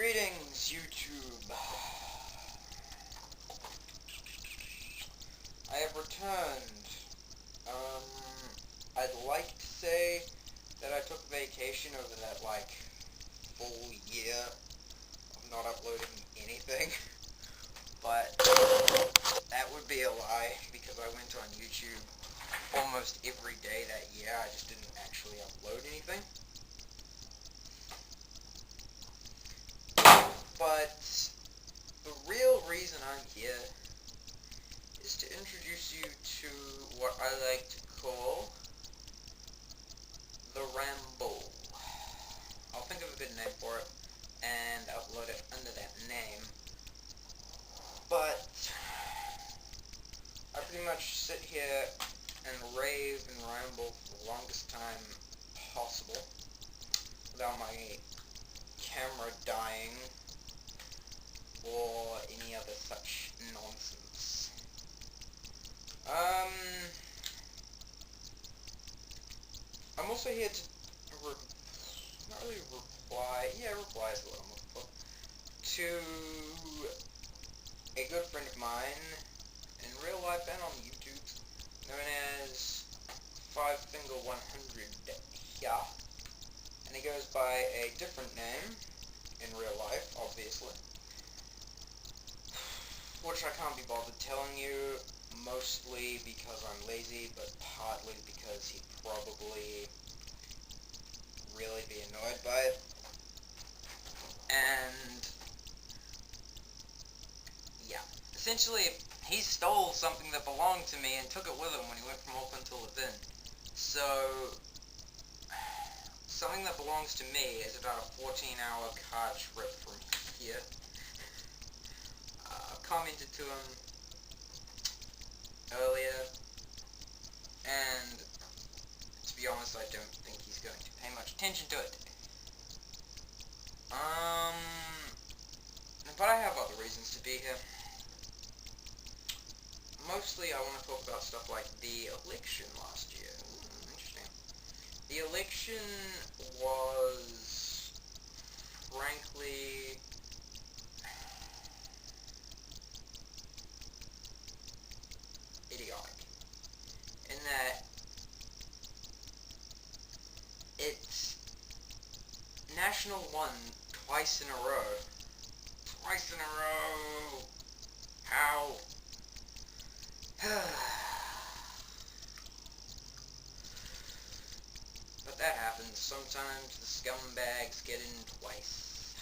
Greetings, YouTube. I have returned. I'd like to say that I took vacation over that, full year of not uploading anything, but that would be a lie, because I went on YouTube almost every day that year. I just didn't actually upload anything. But the real reason I'm here is to introduce you to what I like to call the ramble. I'll think of a good name for it and upload it under that name. But I pretty much sit here and rave and ramble for the longest time possible without my camera dying or any other such nonsense. I'm also here to not really reply, reply is what I'm looking for, to a good friend of mine in real life and on YouTube, known as 5Finger100 here, and he goes by a different name in real life, obviously, which I can't be bothered telling you, mostly because I'm lazy, but partly because he'd probably really be annoyed by it. And yeah, essentially he stole something that belonged to me and took it with him when he went from Auckland to Levin. So something that belongs to me is about a 14-hour car trip from here. Commented to him earlier, and to be honest, I don't think he's going to pay much attention to it. But I have other reasons to be here. Mostly I want to talk about stuff like the election last year. Interesting. The election was, frankly, idiotic, in that it's National won twice in a row. Twice in a row! How? But that happens. Sometimes the scumbags get in twice.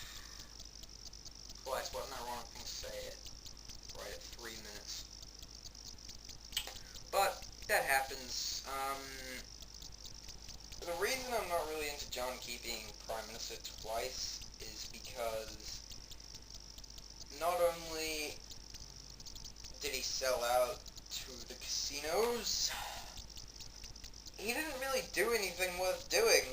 Twice, what an ironic thing to say it. Right at 3 minutes. But that happens. The reason I'm not really into John Key being Prime Minister twice is because not only did he sell out to the casinos, he didn't really do anything worth doing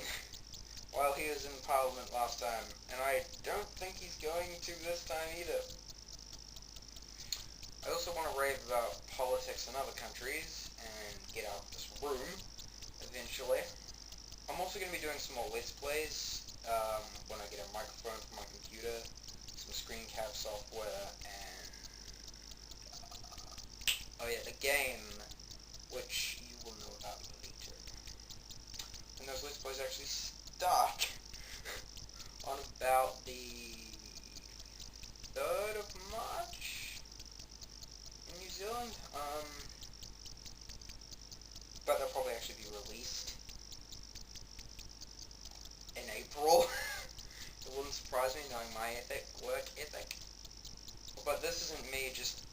while he was in Parliament last time, and I don't think he's going to this time either. I also want to rave about politics in other countries and get out of this room eventually. I'm also going to be doing some more Let's Plays when I get a microphone for my computer, some screen cap software, and the game, which you will know about later. And those Let's Plays actually start on about the 3rd of March in New Zealand, but they'll probably actually be released in April. It wouldn't surprise me knowing my work ethic. But this isn't me just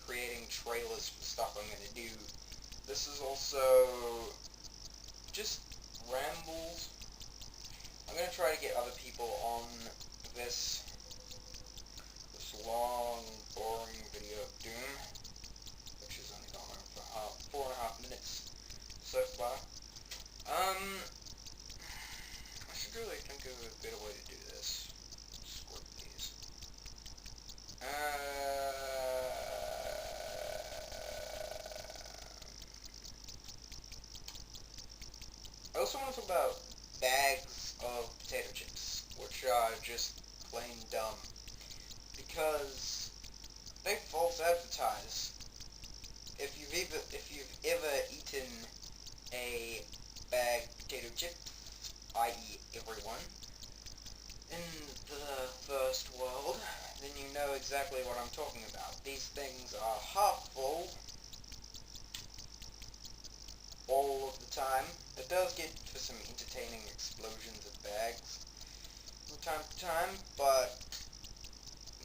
creating trailers for stuff I'm going to do. This is also just rambles. I'm going to try to get other people on this long, boring video of Doom, which has only gone on for 4.5 minutes so far. I should really think of a better way to do this. Squirt these. I also want to talk about bags of potato chips, which are just plain dumb. Because they false advertise. If you've ever eaten a bagged potato chip, i.e. everyone, in the first world, then you know exactly what I'm talking about. These things are half full all of the time. It does get for some entertaining explosions of bags from time to time, but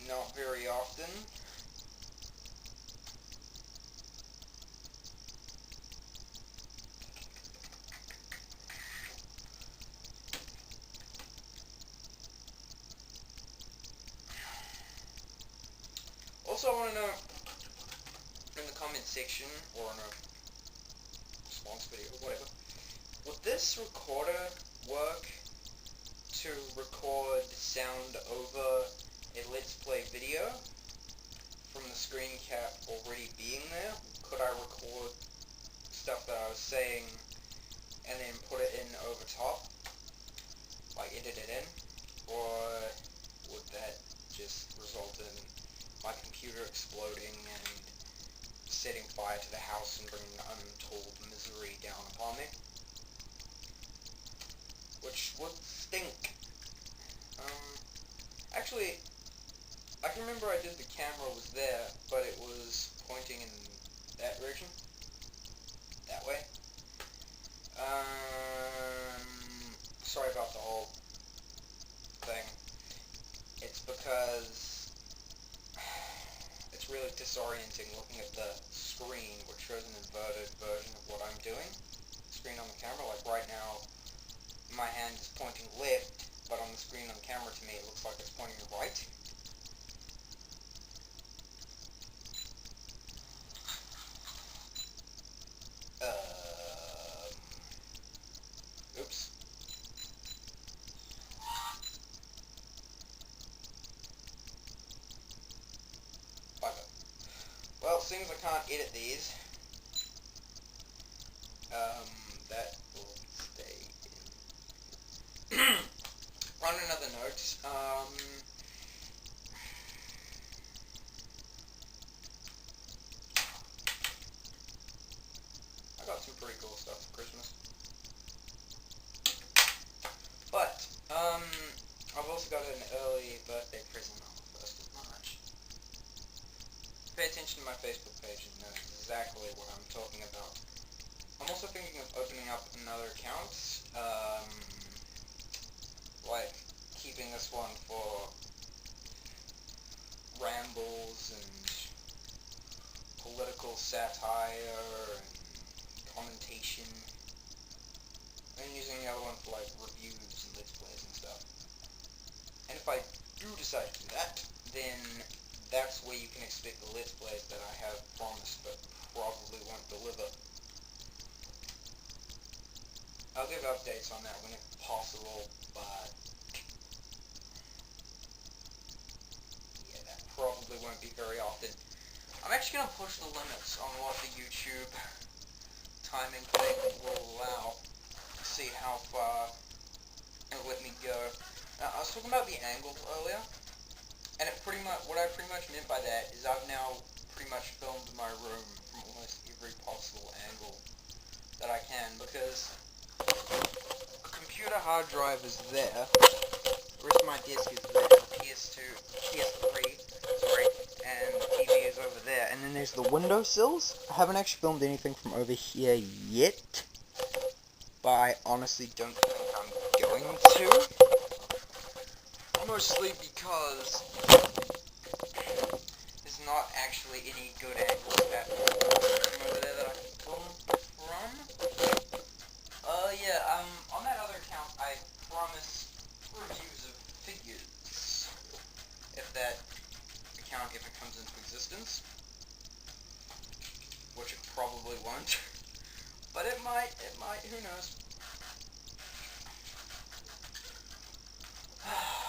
not very often. Also, I want to know in the comment section, or in a response video, or whatever, would this recorder work to record sound over a Let's Play video from the screen cap already being there? Could I record stuff that I was saying and then put it in over top, like edit it in, or would that just result in my computer exploding and setting fire to the house and bringing untold misery down upon me? Which would stink. Actually, I can remember I did the camera was there, but it was pointing in that direction. That way. Sorry about the whole thing. It's because it's really disorienting looking at the screen, which shows an inverted version of what I'm doing. Screen on the camera, like right now, my hand is pointing left, but on the screen on camera to me it looks like it's pointing right. Oops. Bugger. Well, seeing as I can't edit these, that will stay in. On another note, I got some pretty cool stuff for Christmas. But, I've also got an early birthday present on the 1st of March. Pay attention to my Facebook page and know exactly what I'm talking about. I'm also thinking of opening up another account, like keeping this one for rambles and political satire and commentation, and using the other one for like reviews and let's plays and stuff. And if I do decide to do that, then that's where you can expect the let's plays that I have promised but probably won't deliver. I'll give updates on that when it's possible, but yeah, that probably won't be very often. I'm actually going to push the limits on what the YouTube timing thing will allow, see how far it'll let me go. Now, I was talking about the angle earlier, and what I pretty much meant by that is I've now pretty much filmed my room from almost every possible angle that I can, because a computer hard drive is there, the rest of my desk is there, PS3, and the TV is over there, and then there's the windowsills. I haven't actually filmed anything from over here yet, but I honestly don't think I'm going to, mostly because there's not actually any good angles at all from over there that I can film from. Yeah, on that other account, I promised reviews of figures, if that account ever comes into existence, which it probably won't, but it might, who knows.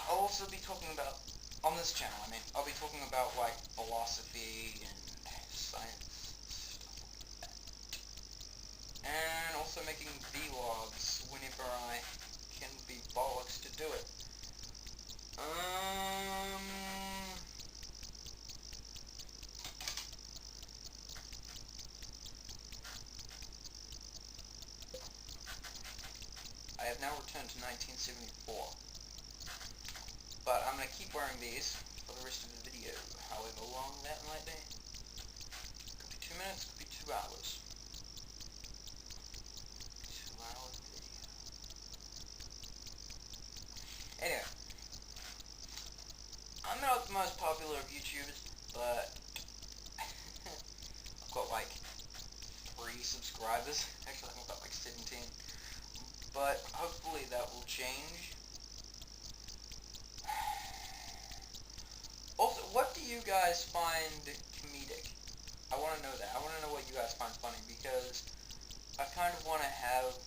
I'll also be talking about, on this channel, I'll be talking about, like, philosophy and science, stuff like that. And also making vlogs whenever I can be bollocks to do it. 1974. But I'm going to keep wearing these for the rest of the video, however long that might be. Could be 2 minutes, could be 2 hours. 2 hours video. Anyway, I'm not the most popular of YouTubers, but I've got like 3 subscribers. Actually, I've got like 17. But hopefully that will change. Also, what do you guys find comedic? I want to know that. I want to know what you guys find funny, because I kind of want to have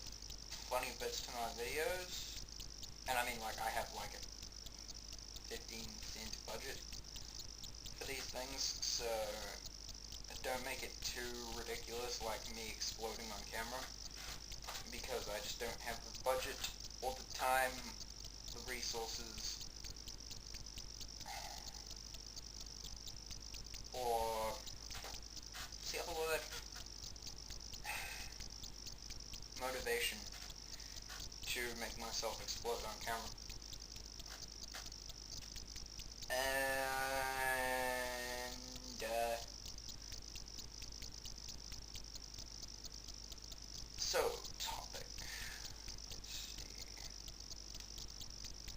funny bits to my videos. And I mean, like, I have like a 15-cent budget for these things, so don't make it too ridiculous like me exploding on camera, because I just don't have the budget or the time, the resources, or the other word, motivation to make myself explode on camera. And so, topic. Let's see.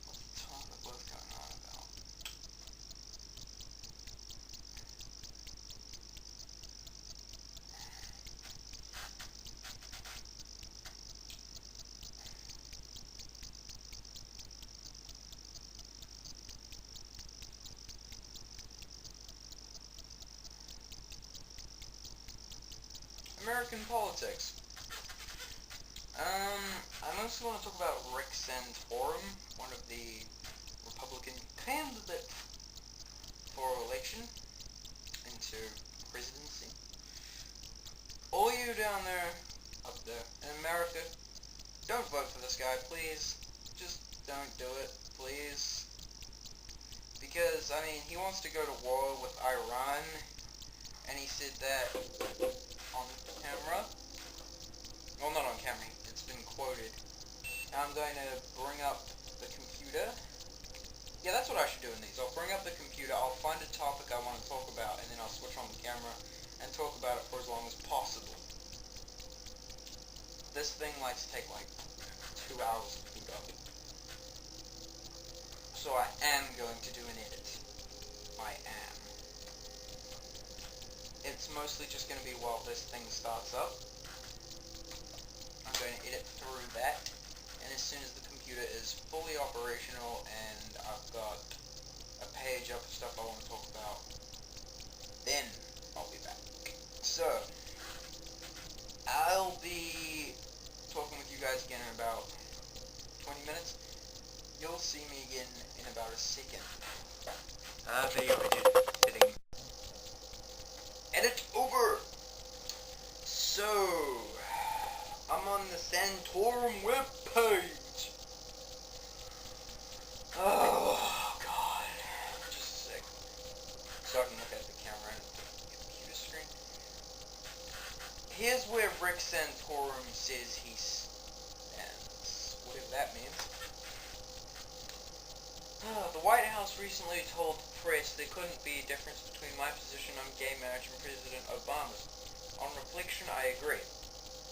What's the topic? What's going on about? American politics. I mostly want to talk about Rick Santorum, one of the Republican candidates for election into presidency. All you down there, up there, in America, don't vote for this guy, please. Just don't do it, please. Because, I mean, he wants to go to war with Iran, and he said that on camera. Well, not on camera, it's been quoted. Now I'm going to bring up the computer. Yeah, that's what I should do in these. I'll bring up the computer, I'll find a topic I want to talk about, and then I'll switch on the camera and talk about it for as long as possible. This thing likes to take like 2 hours to boot up. So I am going to do an edit. I am. It's mostly just going to be while this thing starts up. I'm going to edit through that, and as soon as the computer is fully operational and I've got a page up of stuff I want to talk about, then I'll be back. So, I'll be talking with you guys again in about 20 minutes. You'll see me again in about a second. Video editing. Edit over! So, I'm on the Santorum webpage. Oh, God. Just a sec. So I can look at the camera and the computer screen. Here's where Rick Santorum says he stands. Whatever that means. The White House recently told the press there couldn't be a difference between my position on gay marriage and President Obama's. On reflection, I agree.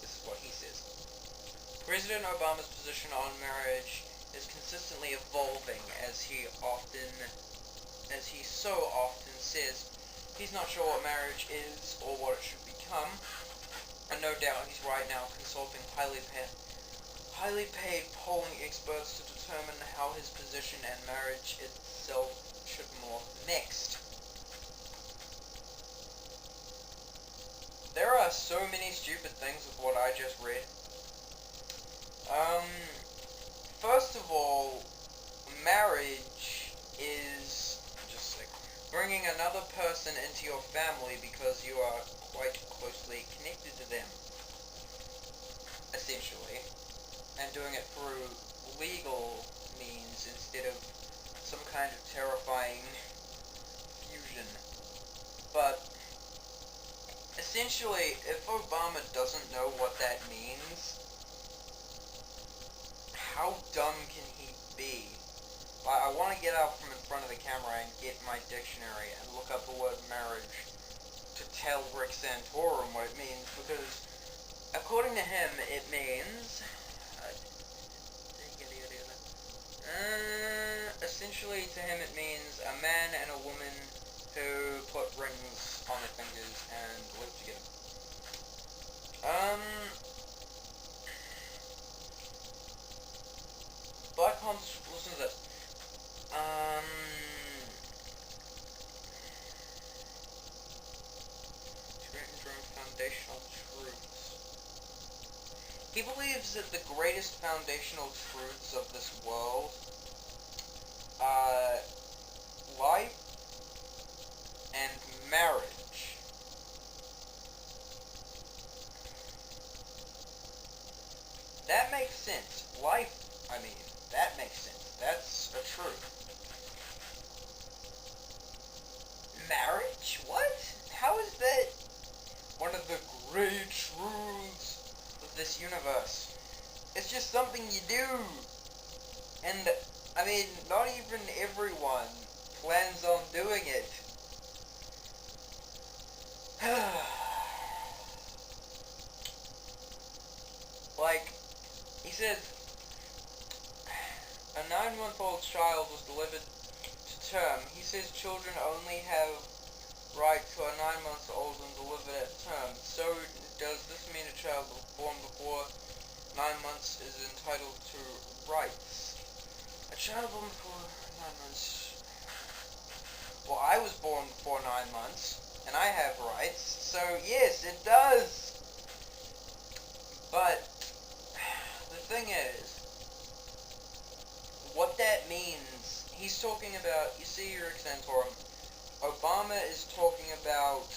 This is what he says. President Obama's position on marriage is consistently evolving, as he so often says. He's not sure what marriage is or what it should become, and no doubt he's right now consulting highly paid polling experts to determine how his position and marriage itself should morph next. There are so many stupid things with what I just read. First of all, marriage is just like bringing another person into your family because you are quite closely connected to them, essentially, and doing it through legal means instead of some kind of terrifying fusion. But essentially, if Obama doesn't know what that means, how dumb can he be? I want to get out from in front of the camera and get my dictionary and look up the word marriage to tell Rick Santorum what it means, because according to him, it means... essentially, to him, it means a man and a woman who put rings on their fingers and live together. Black Panther, listen to this. Foundational truths. He believes that the greatest foundational truths of this world are life and marriage. That makes sense. Life, that makes sense. That's a truth. Marriage? What? How is that one of the great truths of this universe? It's just something you do. And, not even everyone plans on doing it. Like, he said, a 9-month-old child was delivered to term. He says children only have right to a 9-month-old and delivered at term. So, does this mean a child born before 9 months is entitled to rights? A child born before 9 months... Well, I was born before 9 months, and I have rights, so yes, it does! But, the thing is, what that means, he's talking about, you see, Rick Santorum, Obama is talking about,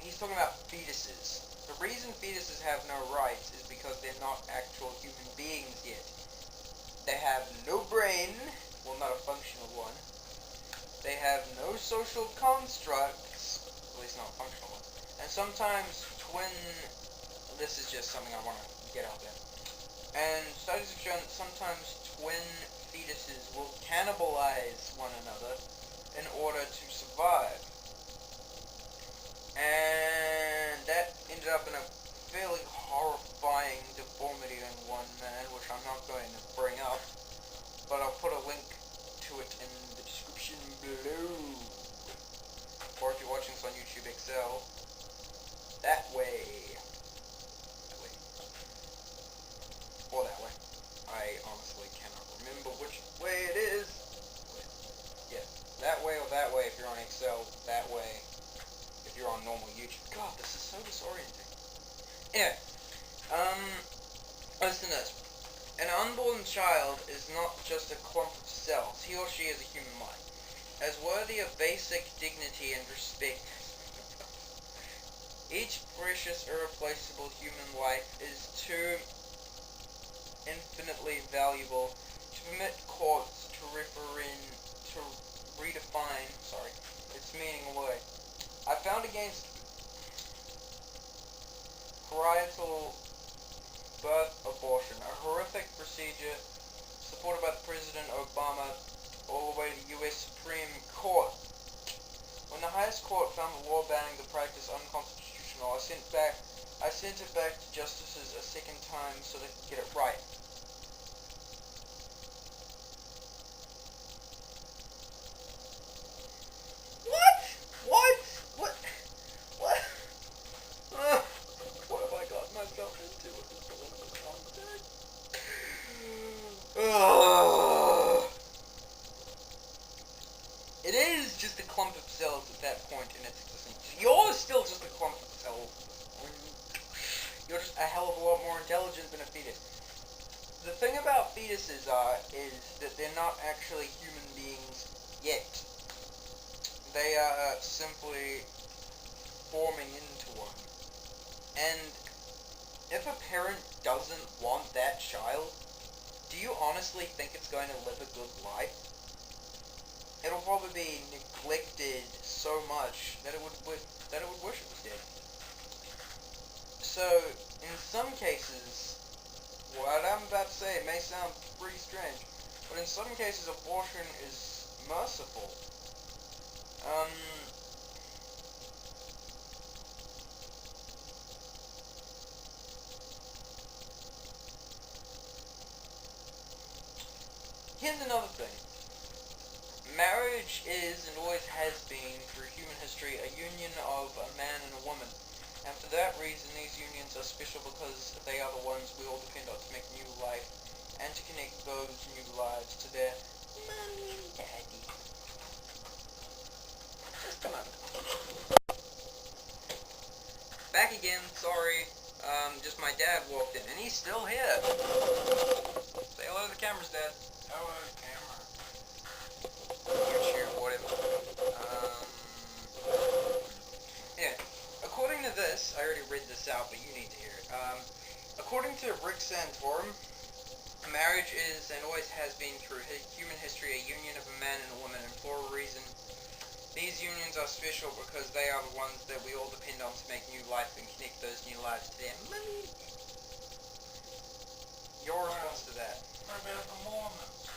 he's talking about fetuses. The reason fetuses have no rights is because they're not actual human beings yet. They have no brain, well, not a functional one. They have no social constructs, at least not functional ones. And sometimes this is just something I want to get out there. And studies have shown that sometimes twin fetuses will cannibalize one another in order to survive. And that ended up in a fairly horrifying deformity in one man, which I'm not going to bring up, but I'll put a link to it in the description below. Or if you're watching this on YouTube XL, that way. Or that way. I honestly cannot remember which way it is. Yeah, that way or that way if you're on Excel, that way if you're on normal YouTube. God, this is so disorienting. Anyway, listen to this. An unborn child is not just a clump of cells. He or she is a human mind, as worthy of basic dignity and respect. Each precious, irreplaceable human life is too infinitely valuable to permit courts to redefine its meaning away. I found against parietal birth abortion, a horrific procedure supported by President Obama all the way to the U.S. Supreme Court. When the highest court found the law banning the practice unconstitutional, I sent it back to justices a second time so they could get it right. What have I got myself into with this political contact? It is just a clump of cells at that point in its existence. You're still just a clump of cells. You're just a hell of a lot more intelligent than a fetus. The thing about fetuses is that they're not actually human beings yet. They are simply forming into one. And if a parent doesn't want that child, do you honestly think it's going to live a good life? It'll probably be neglected so much that it would wish it was dead. So, in some cases, what I'm about to say may sound pretty strange, but in some cases abortion is merciful. Um, Here's another thing. Marriage is and always has been, through human history, a union of a man and a woman. And for that reason, these unions are special because they are the ones we all depend on to make new life and to connect those new lives to their mommy and daddy. Just a moment. Back again, sorry. Just my dad walked in, and he's still here. Say hello to the cameras, Dad. Hello, camera. YouTube, whatever. Yeah. According to this, I already read this out, but you need to hear it. According to Rick Santorum, marriage is and always has been through human history a union of a man and a woman, and for a reason. These unions are special because they are the ones that we all depend on to make new life and connect those new lives to their money. Your response to that? What about the Mormons?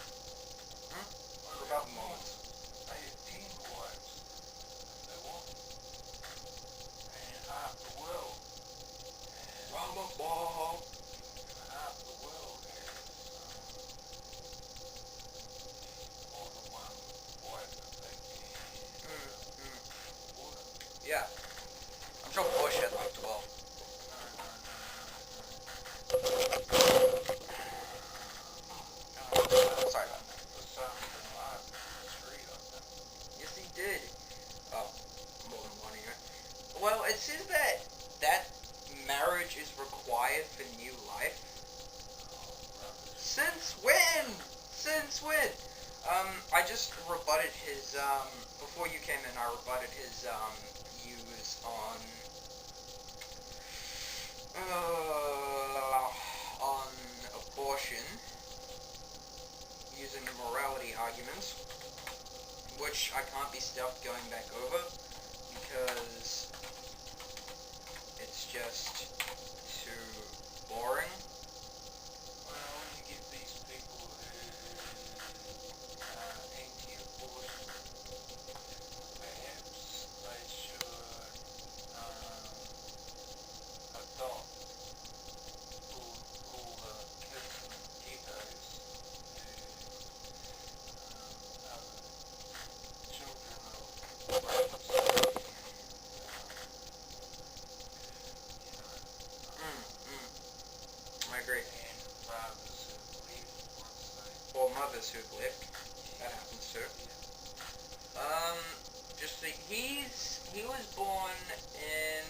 What about the Mormons? They have 10 wives if they want. And half the world. And Rumble. half the world has more than one wife that they can order. Yeah. I'm sure Bush had like 12. No. Sorry about that. Yes, he did. Oh, more than one here. Well, it says that marriage is required for new life. Since when? Since when? I just rebutted his, before you came in, I rebutted his, views on abortion, using morality arguments, which I can't be stuffed going back over, because it's just too boring. Well, when you get these people who are anti-abortion, perhaps they should adopt all the kids in ghettos who are the children of rapes. I agree. And fathers who left once they... Or mothers who've left. That happens too. Just think, he was born in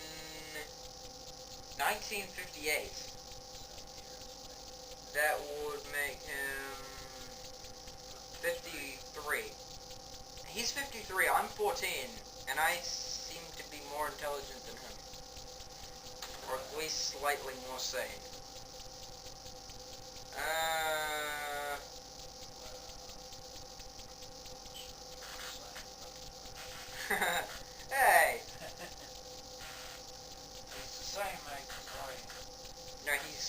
1958. That would make him 53. He's 53, I'm 14, and I seem to be more intelligent than him. Or at least slightly more sane. Hey! He's the same age as I am. No, he's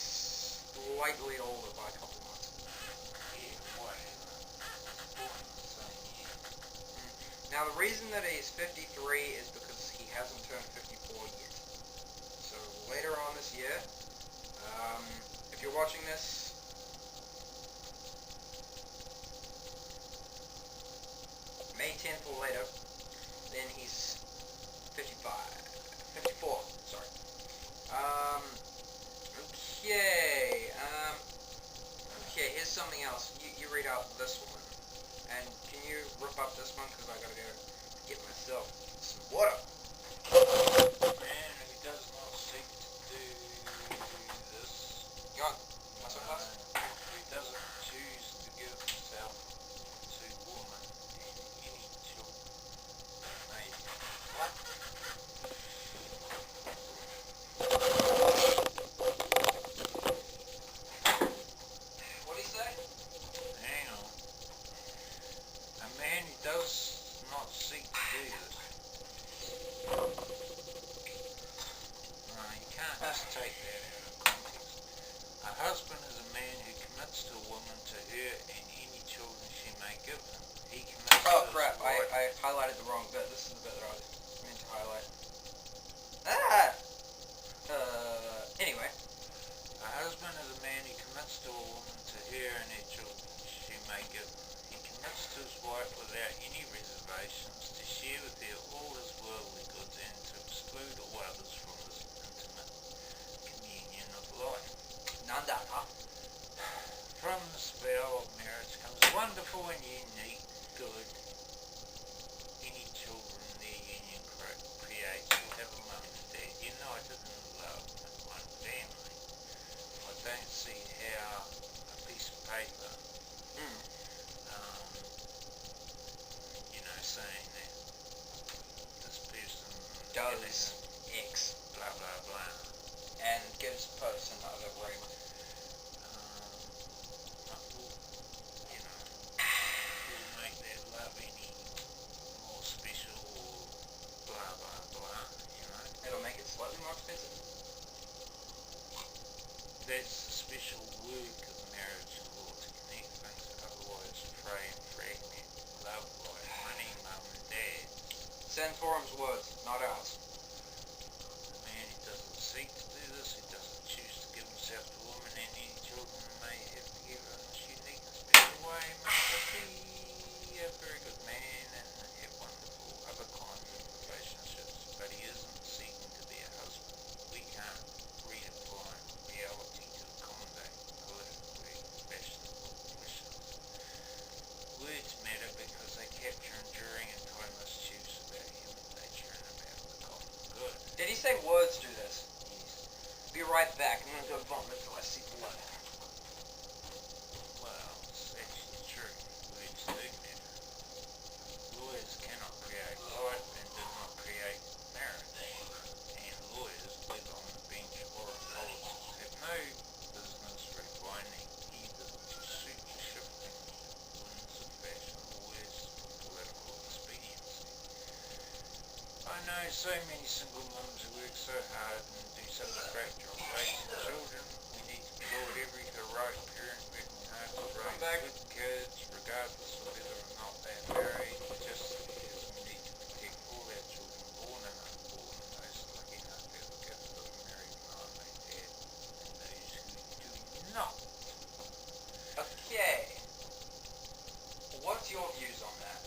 slightly older by a couple months. Yeah, whatever. Born in the same year. Now, the reason that he's 53 is because he hasn't turned 54 yet. So, later on this year, if you're watching this, May 10th or later, then he's 54, sorry. Okay, here's something else. You read out this one. And can you rip up this one, because I gotta go get myself some water. Man who does not seek to do this, You want some glass? who doesn't choose to give himself to woman and any children they what? What'd he say? Hang on. A man who does wife without any reservations, to share with her all his worldly goods, and to exclude all others from this intimate communion of life. Nandaka. From the spell of marriage comes a wonderful and unique good. Any children their union creates will have a mum and dad united in love in one family. I don't see how a piece of paper, saying that this person does X, blah blah blah, and gives person other ring. Will make that love any more special or blah blah blah, It'll make it slightly more expensive. That's the special work of marriage and law, to connect things that otherwise fray and fragment love like money, mum and dad. Santorum's words, not ours. The man who doesn't seek to do this, who doesn't choose to give himself to a woman and any children may have together in this unique and special way, must be a very good man and have wonderful other kinds of relationships, but he isn't seeking to be a husband. We can't redefine reality to accommodate politically fashionable wishes. Words matter because they capture enduring and timeless truths about human nature and about the common good. Did he say words do this? Yes. Be right back. I'm gonna go vomit till I see blood. Well, it's actually true. Words do matter. Lawyers cannot create life and do not create marriage. And lawyers, whether on the bench or in politics, have no business rewinding either to suit the shifting winds of fashion or worse for political expediency. I know so many single mums who work so hard and do such a great job raising children. We need to applaud every heroic parent working hard to raise good kids, regardless of whether or not they are married, just as we need to protect all our children, born and unborn, and those lucky enough to have the gift of a married mom and dad, and those who do not. Okay. What's your views on that?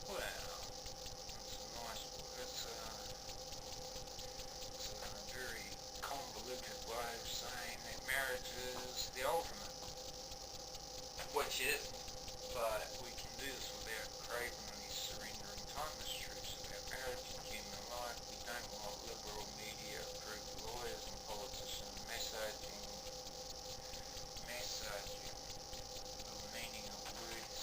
Well, it's a nice, it's a very convoluted way of saying that marriage is the ultimate. Which is, but We can do this without cravenly surrendering timeless truths about marriage and human life. We don't want liberal media, approved lawyers and politicians massaging the meaning of words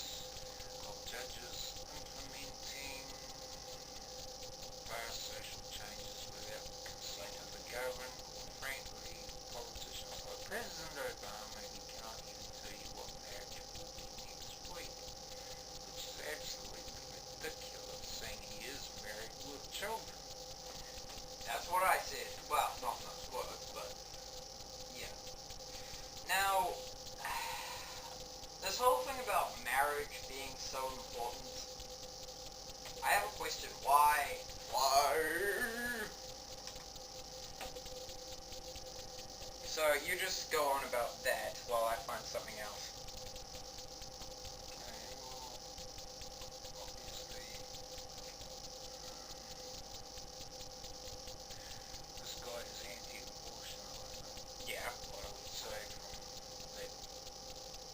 of judges implementing vast social changes without the consent of the governed, or frankly, politicians like President Obama, who can't even tell you what marriage will be next week, which is absolutely ridiculous, saying he is married with children. that's what I said. Well, not those words, but yeah. Now, this whole thing about marriage being so important, I have a question. Why? So you just go on about that while I find something else. Okay, well, obviously, this guy is anti-abortion, Yeah. I would say, from that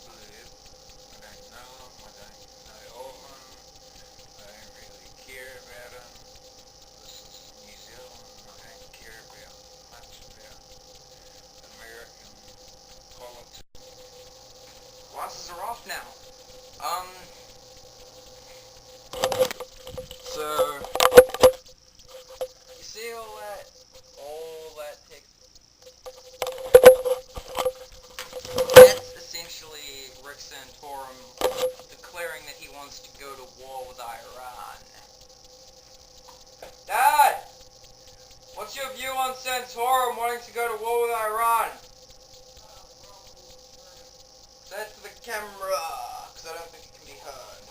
blurb. I don't know him, I don't know of him, I don't really care about him. This is New Zealand, I don't care about much about American politics. Glasses are off now. So you see all that text? That's essentially Rick Santorum declaring that he wants to go to war with Iran. Dad! What's your view on Santorum wanting to go to war with Iran? Say it to the camera, because I don't think it can be heard.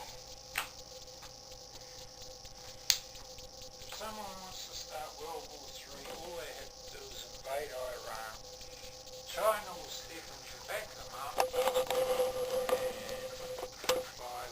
If someone wants to start World War III, all they have to do is invade Iran. China will step in to back them up and comply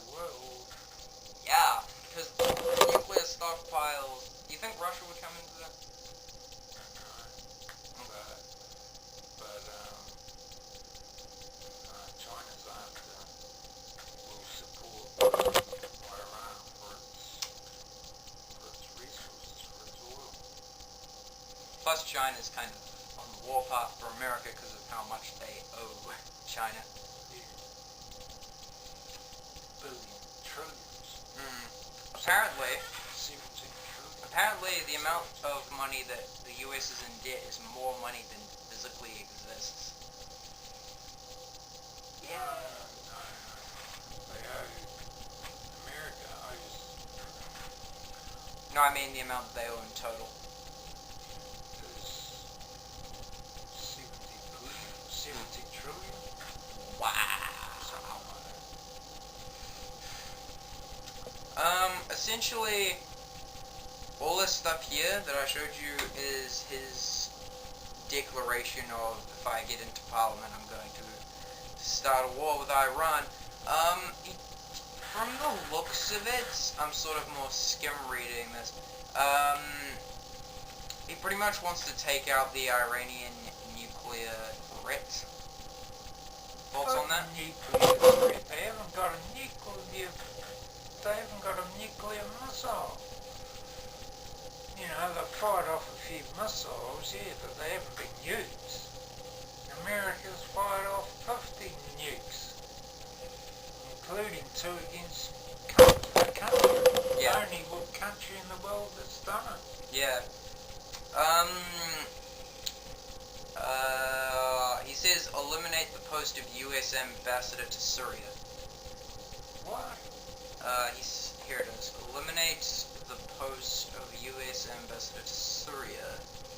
China's kind of on the warpath for America because of how much they owe China. Yeah. Billion, trillions. Apparently, 17 trillion. apparently the amount of money that the US is in debt is more money than physically exists. Yeah. No. They owe, America owes, No, I mean the amount that they owe in total. is 70 trillion. Wow. Something like that. Essentially, all this stuff here that I showed you is his declaration of, if I get into Parliament, I'm going to start a war with Iran. From the looks of it, I'm sort of more skim reading this. He pretty much wants to take out the Iranian nuclear threat. Thoughts on that? Nuclear threat. They haven't got a nuclear. They haven't got a nuclear missile. You know, they fired off a few missiles, yeah, but they haven't been used. America's fired off 50 nukes, including 2 against the country. Yeah. Only what country in the world that's done it. Yeah. He says eliminate the post of U.S. ambassador to Syria. Why? Here it is. Eliminate the post of U.S. ambassador to Syria.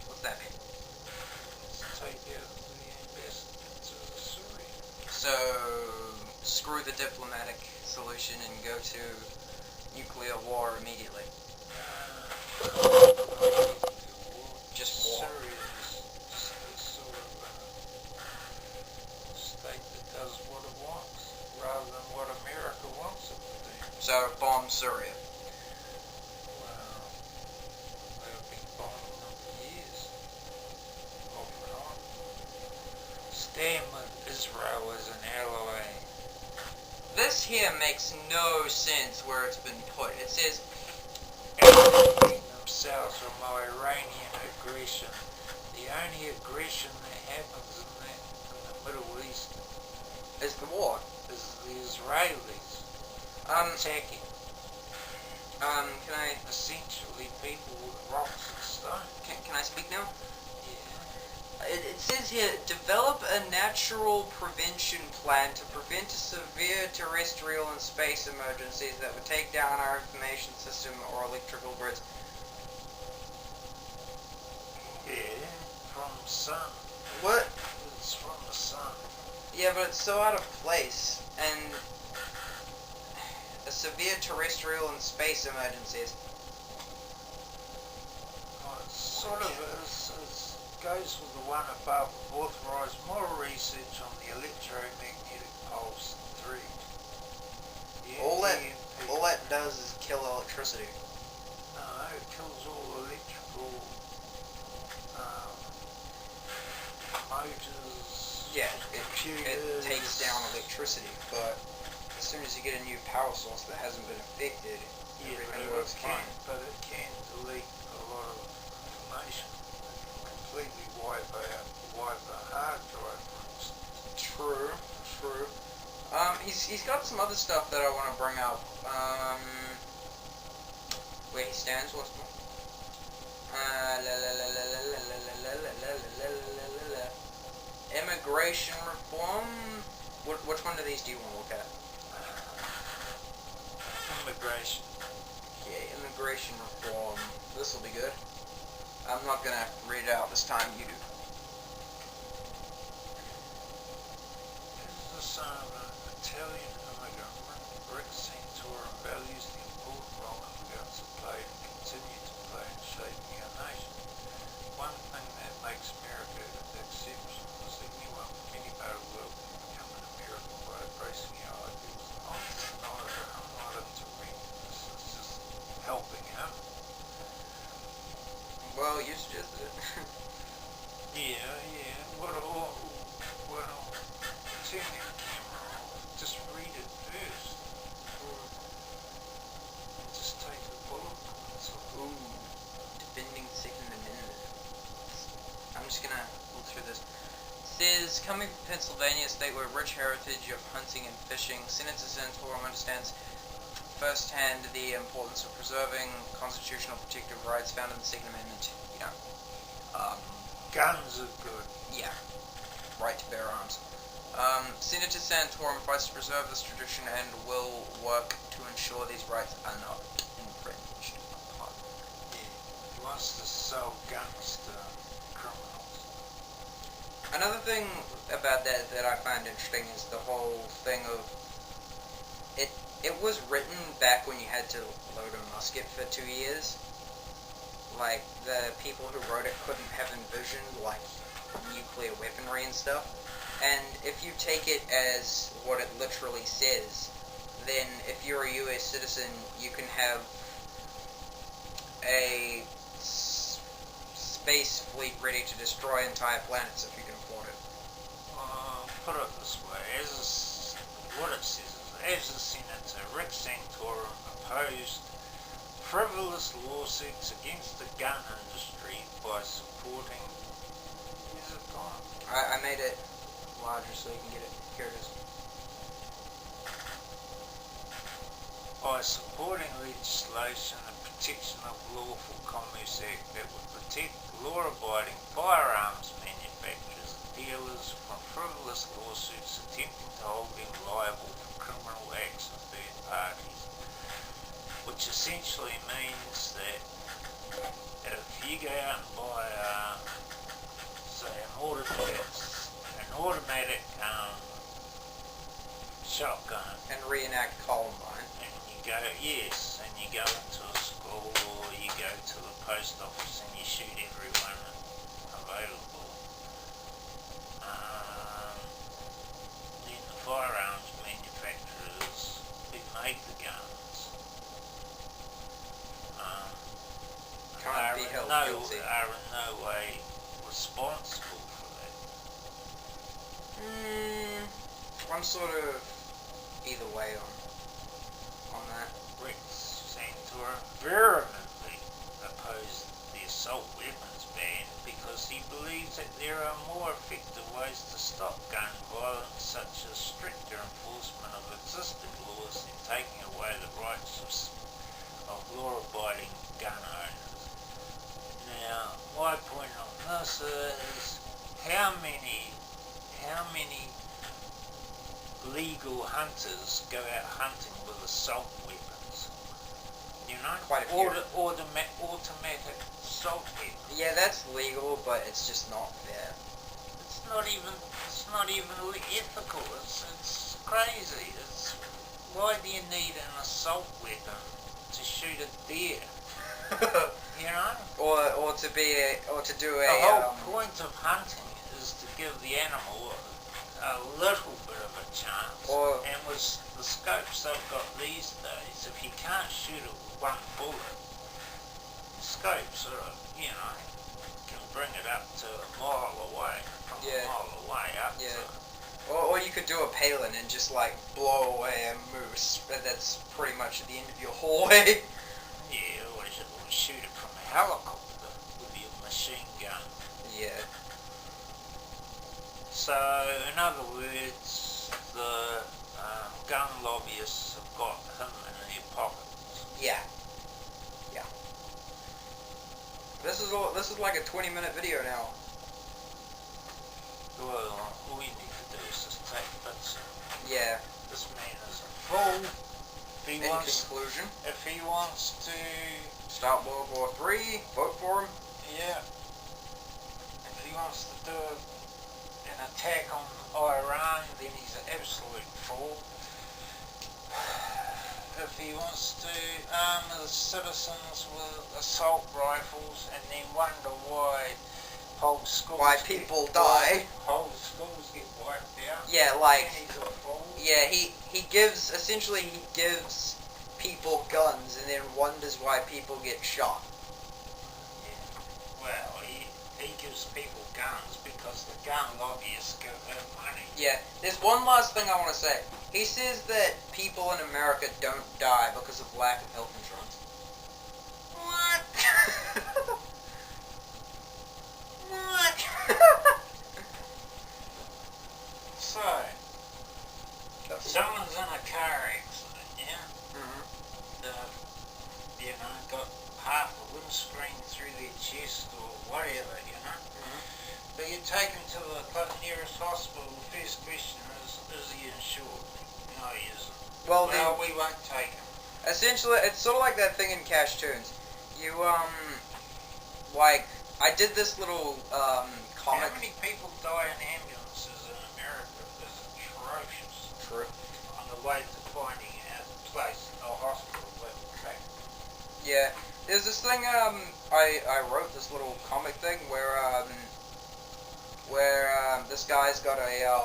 What's that mean? Take out the ambassador to Syria. So, screw the diplomatic solution and go to nuclear war immediately. Just war. Syria is sort of a state that does what it wants, rather than what America wants it to do. So, bomb Syria. Well, they've been bombing them for years, off and on. Stand with Israel as an ally. This here makes no sense where it's been put. It says, Alienating themselves from Iranian aggression. The only aggression that happens in the Middle East is the war. is the Israelis attacking. Can I, Essentially people with rocks and stone. can I speak now? Yeah. It says here, develop a natural prevention plan to prevent severe terrestrial and space emergencies that would take down our information system or electrical grids. Yeah, from the sun. What? It's from the sun. Yeah, but it's so out of place. And a severe terrestrial and space emergencies. Well, it sort of goes with the one above. Authorise more research on the electromagnetic pulse through. Yeah, All that EMP. does is kill electricity. No, it kills all electrical motors. Yeah, it computers. takes down electricity, but as soon as you get a new power source that hasn't been affected, Yeah, everything but works fine. it can delete a lot of information. Completely wipe a hard drive, for instance. True. He's got some other stuff that I want to bring up. Where he stands, what's more? Immigration reform. Which one of these do you want to look at? Immigration. Yeah, immigration reform. This will be good. I'm not gonna read it out this time. You do. This is the son of an Italian immigrant. Rick Santora values the important role immigrants have played and continue to play in shaping our nation. One thing that makes America exceptional is that anyone from any part of the world can become an American by embracing our ideals. I'm not into reading this, it's just helping him. Well, you suggested it. Yeah. Well, turn the camera off. Just read says, coming from Pennsylvania, a state with a rich heritage of hunting and fishing, Senator Santorum understands firsthand the importance of preserving constitutional protective rights found in the Second Amendment. Guns are good. Yeah, right to bear arms. Senator Santorum fights to preserve this tradition and will work to ensure these rights are not infringed upon. Yeah, he wants to sell guns to criminals. Another thing about that I find interesting is the whole thing of it was written back when you had to load a musket for 2 years. Like, the people who wrote it couldn't have envisioned, like, nuclear weaponry and stuff. And if you take it as what it literally says, then if you're a US citizen, you can have a space fleet ready to destroy entire planets if you can afford it. Put it this way, what it says is, as a senator, Rick Santorum opposed frivolous lawsuits against the gun industry by supporting... Is it gone? I made it larger so you can get it. Here it is. By supporting legislation and protection of lawful commerce act that would protect law-abiding firearms manufacturers and dealers from frivolous lawsuits attempting to hold them liable for criminal acts of third parties, which essentially means that if you go out and buy, say, an automatic shotgun, And reenact Columbine. and you go into a school or you go to the post office and you shoot everyone available, then the firearms manufacturers who make the guns Can't be held guilty. are in no way responsible for that. I'm sort of either way on that. Rex Santorum vehemently opposed the assault weapons ban because he believes that there are more effective ways to stop gun violence, such as stricter enforcement of existing laws and taking away the rights of law-abiding gun owners. Now, my point on this is how many legal hunters go out hunting with assault weapons? You know, Quite a few. automatic assault weapons. Yeah, that's legal, but it's just not fair. It's not even ethical. It's crazy. Why do you need an assault weapon to shoot a deer? You know? or to do The whole point of hunting is to give the animal a little bit of a chance. And with the scopes they've got these days, if you can't shoot it with one bullet, the scopes are, can bring it up to a mile away, from a mile away up to... Or you could do a Palin and just like blow away a moose, but that's pretty much at the end of your hallway. Yeah, or shoot it from a helicopter with your machine gun. Yeah. So, in other words, the gun lobbyists have got him in their pockets. Yeah. Yeah. This is like a 20-minute video now. Well, all you need to do is just take bits. Yeah. This man is a fool. Conclusion, if he wants to start World War III, vote for him. Yeah. If he wants to do an attack on Iran, then he's an absolute fool. If he wants to arm his citizens with assault rifles and then wonder why whole schools people die. Whole schools get wiped out. Yeah, like, he's a fool. Yeah, he gives people guns and then wonders why people get shot. Yeah. Well, he gives people guns because the gun lobbyists give him money. Yeah, there's one last thing I want to say. He says that people in America don't die because of lack of health insurance. What? What? half a windscreen through their chest or whatever, you know. But you take them to the nearest hospital, the first question is he insured? No, he isn't. Well, We won't take him. essentially, it's sort of like that thing in Cash Tunes. You, like, I did this little, comic. How many people die in ambulances in America is atrocious. True. On the way to finding a place, a hospital that will track. Yeah. There's this thing, I wrote this little comic thing where this guy's got a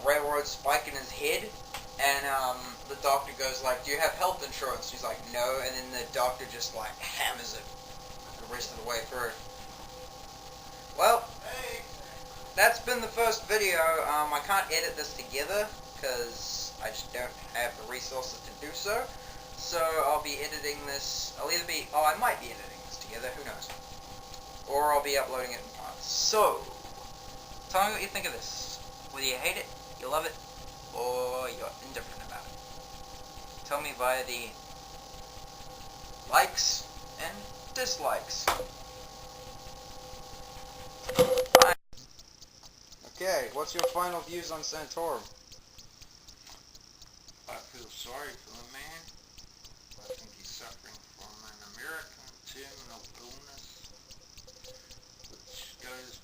railroad spike in his head, and, the doctor goes like, do you have health insurance? He's like, no, and then the doctor just, like, hammers it the rest of the way through. Well, that's been the first video. I can't edit this together, because I just don't have the resources to do so. So, I'll be editing this, I might be editing this together, who knows. Or I'll be uploading it in parts. So, tell me what you think of this. Whether you hate it, you love it, or you're indifferent about it. Tell me via the likes and dislikes. Bye. Okay, what's your final views on Santorum? I feel sorry for the man. I think he's suffering from an American terminal illness, which goes